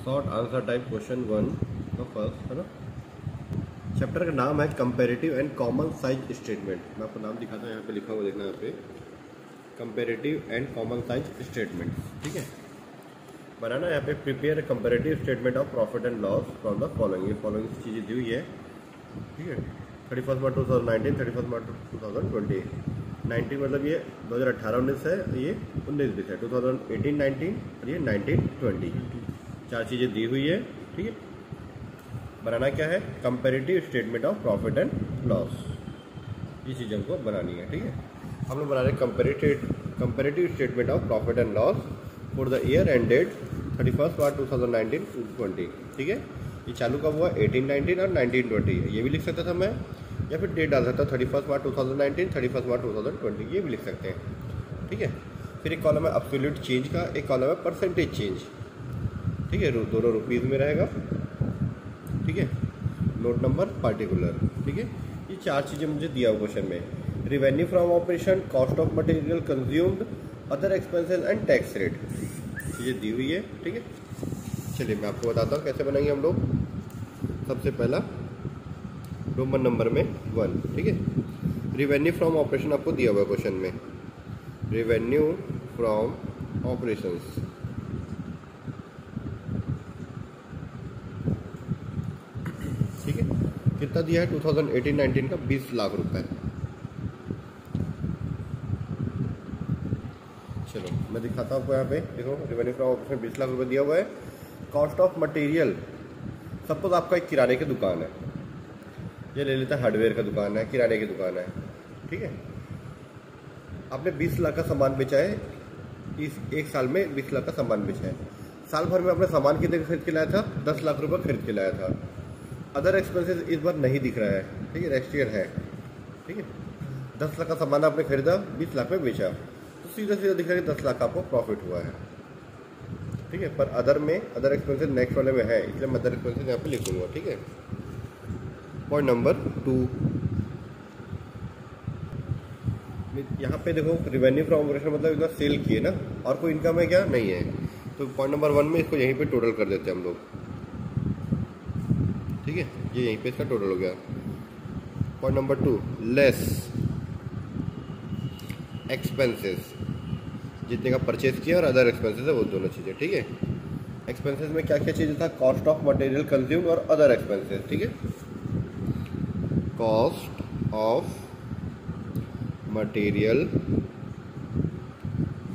Short answer type question 1 का first है ना। चैप्टर का नाम है comparative and common size statement. मैं आपको नाम दिखाता हूँ, यहाँ पे लिखा हुआ देखना, यहाँ पे comparative and common size statement. ठीक है, बनाना यहाँ पे prepare comparative statement of profit and loss from the following. ये फॉलोइंग चीज़ें दी हुई है। ठीक है, 31 मार्च 2019, 31 मार्च 2020। 19 मतलब ये 2018-19 है, ये 19-20 है, 2018-19 और ये 19-20। चार चीज़ें दी हुई है। ठीक है, बनाना क्या है, comparative statement of profit and loss. ये चीज़ हमको बनानी है। ठीक है, हम लोग बना रहे हैं comparative statement of profit and loss for the year ended 31 मार्च 2019-20। ठीक है, ये चालू कब हुआ, 18-19 और 19-20। ये भी लिख सकता था मैं, या फिर डेट डाल सकता 31 मार्च 2019, 31 मार्च 2020, ये भी लिख सकते हैं। ठीक है, फिर एक कॉलम है एब्सोल्यूट चेंज का, एक कॉलम है परसेंटेज चेंज। ठीक है, दोनों रुपीज़ में रहेगा। ठीक है, नोट नंबर पार्टिकुलर। ठीक है, ये चार चीज़ें मुझे दिया हुआ क्वेश्चन में। Revenue from operation, cost of material consumed, other expenses and tax rate, चीज़ें दी हुई है। ठीक है, चलिए मैं आपको बताता हूँ कैसे बनाएंगे हम लोग। सबसे पहला रोमन नंबर में 1। ठीक है, रिवेन्यू फ्रॉम ऑपरेशन आपको दिया हुआ क्वेश्चन में। रिवेन्यू फ्रॉम ऑपरेशंस, ठीक है, कितना दिया है 2018-19 का 20 लाख रुपए। चलो मैं दिखाता हूँ आपको, यहाँ पे देखो रिवेन्यू फ्रॉम ऑपरेशन 20 लाख रुपए दिया हुआ है। कॉस्ट ऑफ मटेरियल, सपोज आपका एक किराने की दुकान है, ये ले लेता है, हार्डवेयर का दुकान है, किराने की दुकान है। ठीक है, आपने 20 लाख का सामान बेचा है, इस एक साल में 20 लाख का सामान बेचा है। साल भर में आपने सामान कितने का खरीद के लाया था, 10 लाख रुपए खरीद के लाया था। अदर एक्सपेंसेस इस बार नहीं दिख रहा है। ठीक है, नेक्स्ट ईयर है। ठीक है, 10 लाख का सामान आपने खरीदा, 20 लाख में बेचा, तो सीधा सीधा दिख रहा है कि 10 लाख का आपको प्रॉफिट हुआ है। ठीक है, पर अदर अदर एक्सपेंसेस नेक्स्ट वाले में है, इसलिए मैं अदर एक्सपेंसेस यहाँ पे लिखूंगा। ठीक है, पॉइंट नंबर 2, यहाँ पे देखो रिवेन्यू फ्रॉम ऑपरेशन मतलब इतना सेल किए ना, और कोई इनकम है क्या, नहीं है। तो पॉइंट नंबर 1 में इसको यहीं पे टोटल कर देते हैं हम लोग। ठीक है, ये यहीं पे इसका टोटल हो गया। पॉइंट नंबर 2, लेस एक्सपेंसेस, जितने का परचेज किया और अदर एक्सपेंसेस है वो दोनों चीज़ें। ठीक है, एक्सपेंसेस में क्या क्या चीज़ें था, कॉस्ट ऑफ मटेरियल कंज्यूम्ड और अदर एक्सपेंसेस। ठीक है, cost of material,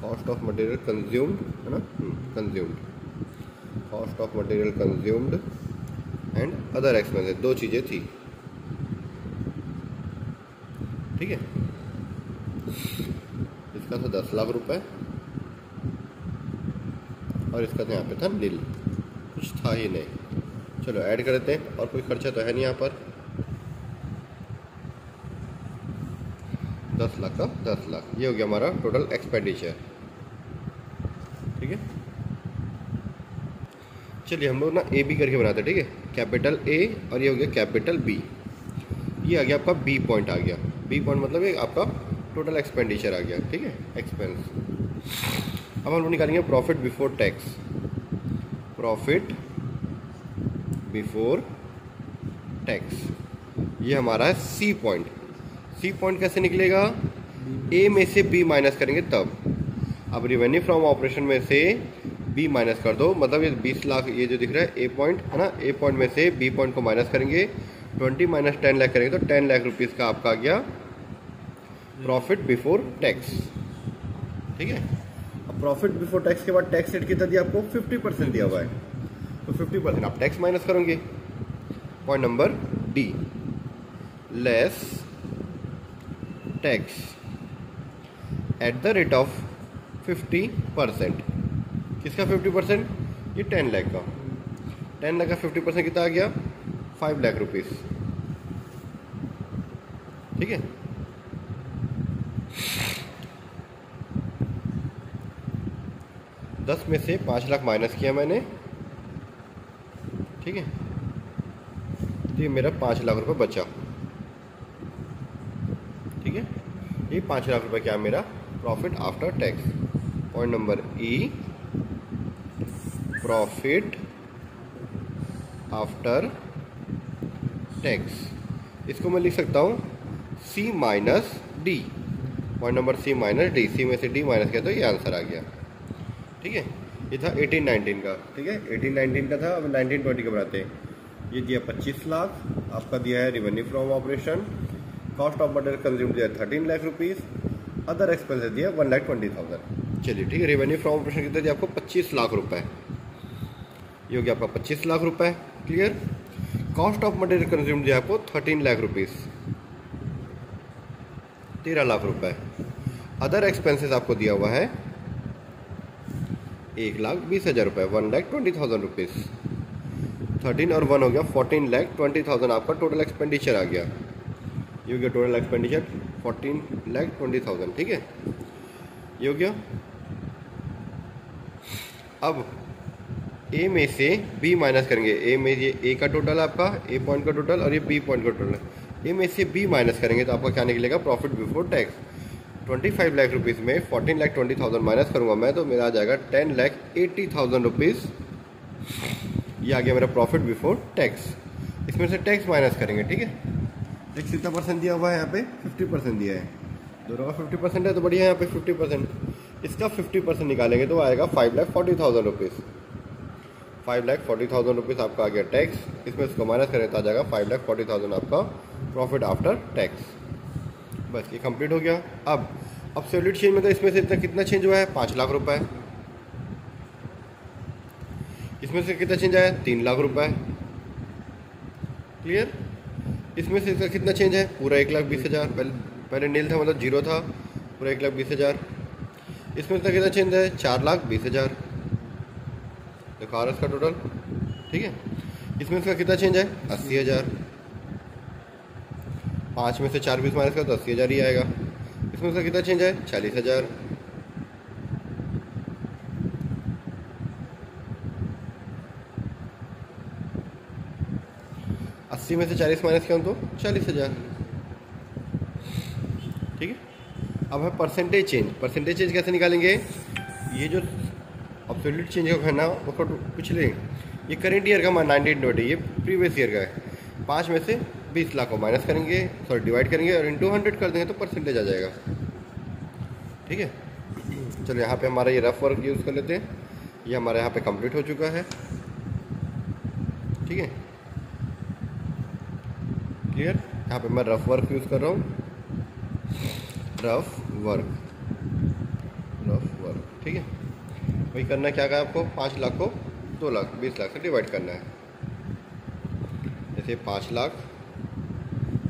cost of material consumed है ना, consumed, cost of material consumed and other expenses, दो चीज़ें थी। ठीक है, इसका था 10 लाख रुपए और इसका तो यहाँ पे था नील, कुछ था ही नहीं। चलो ऐड कर देते हैं, और कोई खर्चा तो है नहीं यहाँ पर। 10 लाख का 10 लाख, ये हो गया हमारा टोटल एक्सपेंडिचर। ठीक है, चलिए हम लोग ना ए बी करके बनाते हैं। ठीक है, कैपिटल ए और ये हो गया कैपिटल बी। ये आ गया आपका बी पॉइंट आ गया। बी पॉइंट मतलब ये आपका टोटल एक्सपेंडिचर आ गया। ठीक है, एक्सपेंस। अब हम लोग निकालेंगे profit before tax. Profit before tax, ये हमारा है सी पॉइंट। सी पॉइंट कैसे निकलेगा, ए में से बी माइनस करेंगे तब। अब रिवेन्यू फ्रॉम ऑपरेशन में से बी माइनस कर दो, मतलब ये 20 लाख ये जो दिख रहा है ए पॉइंट है ना, ए पॉइंट में से बी पॉइंट को माइनस करेंगे, 20 माइनस 10 लाख करेंगे तो 10 लाख रुपीज़ का आपका आ गया प्रॉफिट बिफोर टैक्स। ठीक है, अब प्रॉफिट बिफोर टैक्स के बाद टैक्स रेट कितना दिया आपको, 50% दिया हुआ है, तो 50% आप टैक्स माइनस करोगे। Point number D, less tax at the rate of 50%। किसका 50%, ये 10 लाख का। 10 लाख का 50% कितना आ गया, 5 लाख रुपीज़। ठीक है, दस में से 5 लाख माइनस किया मैंने। ठीक है, तो ये मेरा 5 लाख रुपए बचा। ठीक है, ये 5 लाख रुपए क्या मेरा profit after tax. Point number E, profit after tax. इसको मैं लिख सकता हूँ C minus D, point number C minus D, C में से डी माइनस किया तो ये आंसर आ गया। ठीक है, ये था 18-19 का। ठीक है, 18-19 का था। अब 19-20 का बनाते हैं। ये दिया 25 लाख, आपका दिया है revenue from operation. Cost of material consume दिया 13 लाख रुपीज़। अदर एक्सपेंसेस दिया 1,20,000। चलिए ठीक है, रेवेन्यू फ्रॉम ऑपरेशन कितना दिया आपको 25 लाख रुपए। ये हो गया आपका 25 लाख रुपए। Clear. Cost of material consume दिया आपको 13 लाख रुपीज़, 13 लाख रुपए। अदर एक्सपेंसेस आपको दिया हुआ है 1,20,000 रुपये, 1,20,000 रुपीज़। 13 और 1 हो गया 14,20,000 आपका टोटल एक्सपेंडिचर आ गया। ये हो गया टोटल एक्सपेंडिचर 14,20,000। ठीक है, ये हो गया। अब ए में से बी माइनस करेंगे। ए में ये ए का टोटल आपका, ए पॉइंट का टोटल और ये बी पॉइंट का टोटल। ए में से बी माइनस करेंगे तो आपका क्या निकलेगा, profit before tax. 25 lakh rupees में 14,20,000 माइनस करूँगा मैं तो मेरा आ जाएगा 10,80,000 रुपीज़। ये आ गया मेरा प्रॉफिट बिफोर टैक्स। इसमें से टैक्स माइनस करेंगे। ठीक है, टैक्स कितना परसेंट दिया हुआ है यहाँ पे, 50% दिया है। दोनों का 50% है तो बढ़िया है। यहाँ पे 50%, इसका 50% निकालेंगे तो आएगा 5,40,000 रुपीज़। 5,40,000 रुपीज़ आपका आ गया टैक्स। इसमें इसको माइनस करें तो आ जाएगा 5,40,000 आपका प्रॉफिट आफ्टर टैक्स। बस ये कंप्लीट हो गया। अब एब्सोल्यूट चेंज में तो इसमें से इतना कितना चेंज हुआ है, 5 लाख रुपए। इसमें से कितना चेंज आया, 3 लाख रुपए। क्लियर। इसमें से इसका कितना चेंज है, पूरा 1,20,000। पहले नील था, मतलब जीरो था, पूरा 1,20,000। इसमें से कितना चेंज है, 4,20,000। देखो आर एस का टोटल। ठीक है, इसमें से कितना चेंज है, 80,000। 5 में से 4 माइनस का तो 80,000 ही आएगा। इसमें से कितना चेंज है, 40,000। अस्सी में से 40 माइनस किया तो 40,000। ठीक है, अब है परसेंटेज चेंज। परसेंटेज चेंज कैसे निकालेंगे, ये जो एब्सोल्यूट चेंज का है ना उसको पिछले, ये करेंट ईयर का 1920, ये प्रीवियस ईयर का है। 5 में से 20 लाख को माइनस करेंगे, सॉरी डिवाइड करेंगे और इंटू 100 कर देंगे तो परसेंटेज आ जाएगा। ठीक है, चलो यहाँ पे हमारा ये रफ वर्क यूज़ कर लेते हैं। ये हमारे यहाँ पे कंप्लीट हो चुका है। ठीक है, क्लियर। यहाँ पे मैं रफ वर्क यूज़ कर रहा हूँ, रफ वर्क। ठीक है, वही करना क्या कहा आपको, 5 लाख को 2 लाख 20 लाख से डिवाइड करना है। जैसे 5 लाख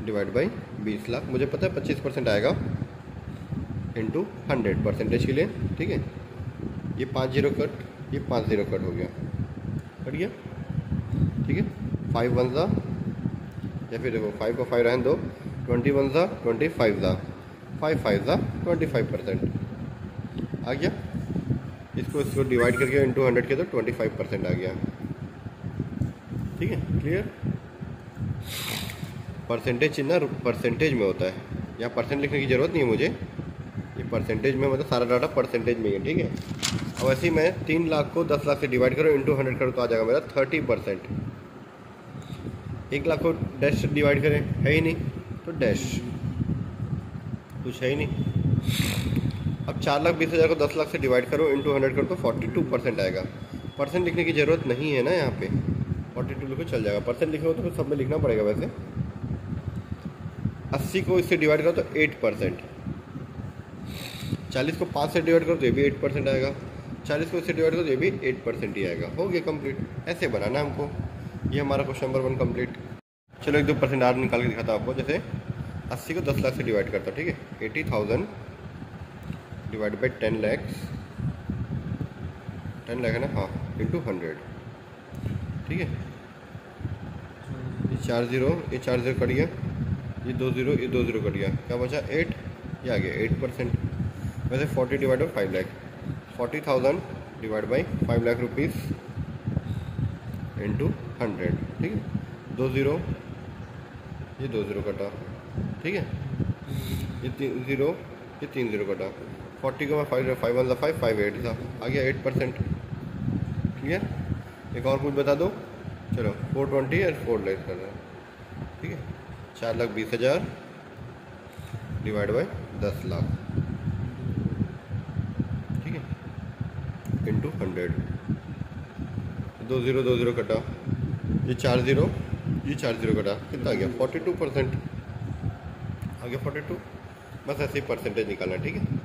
डिवाइड बाई 20 लाख, मुझे पता है 25% आएगा इंटू 100 परसेंटेज के लिए। ठीक है, ये 5 जीरो कट, ये 5 जीरो कट हो गया, कट गया। ठीक है, 5 1 ज़ा, या फिर देखो 5 को 5 रहने दो, 20 1 ज़ा 25 ज़ा, 5 5 ज़ा 25% आ गया। इसको डिवाइड करके इंटू 100 किया तो 25% आ गया। ठीक है, क्लियर। परसेंटेज चिन्ह परसेंटेज में होता है, यहाँ परसेंट लिखने की ज़रूरत नहीं है मुझे, ये परसेंटेज में, मतलब सारा डाटा परसेंटेज में ही है। ठीक है, अब ऐसे ही मैं 3 लाख को 10 लाख से डिवाइड करो इंटू 100 करो तो आ जाएगा मेरा 30%। 1 लाख को डैश से डिवाइड करें, है ही नहीं तो डैश, कुछ है ही नहीं। अब 4,20,000 को 10 लाख से डिवाइड करो इंटू 100 करो तो 42% आएगा। परसेंट लिखने की ज़रूरत नहीं है ना यहाँ पे, 42 लिखो चल जाएगा। परसेंट लिखे हो तो फिर सब में लिखना पड़ेगा वैसे। 80 को इससे डिवाइड करो तो 8%। 40 को 5 से डिवाइड करो तो ये भी 8% आएगा। 40 को इससे डिवाइड करो तो ये भी 8% ही आएगा। हो गया कंप्लीट। ऐसे बनाना हमको। ये हमारा क्वेश्चन नंबर 1 कंप्लीट। चलो 1-2% और निकाल के दिखाता हूँ आपको। जैसे 80 को 10 लाख से डिवाइड करता हूँ। ठीक है, 80,000 डिवाइड बाई 10 लाख, 10 लाख है ना, हाँ, इंटू 100। ठीक है, ये 4 0 कट गया, ये 2 0 ये 2 0 कट गया, क्या बचा 8, ये आ गया 8%। वैसे 40 divide by 5 lakh, 40,000 divide by 5 lakh rupees into 100। ठीक है, 2 0 ये 2 0 कटा। ठीक है, ये 3 0 ये 3 0 कटा। 40 को मैं 5 1 5 5 8 था, आ गया 8%। क्लियर। एक और कुछ बता दो, चलो 420 और 4 लाख कर रहे हैं, ठीक है। 4,20,000 डिवाइड बाय 10 लाख, ठीक है, इंटू 100। 2 0 2 0 कटा, ये 4 0 कटा, कितना आ गया 42% आ गया 42। बस ऐसे ही परसेंटेज निकालना, ठीक है।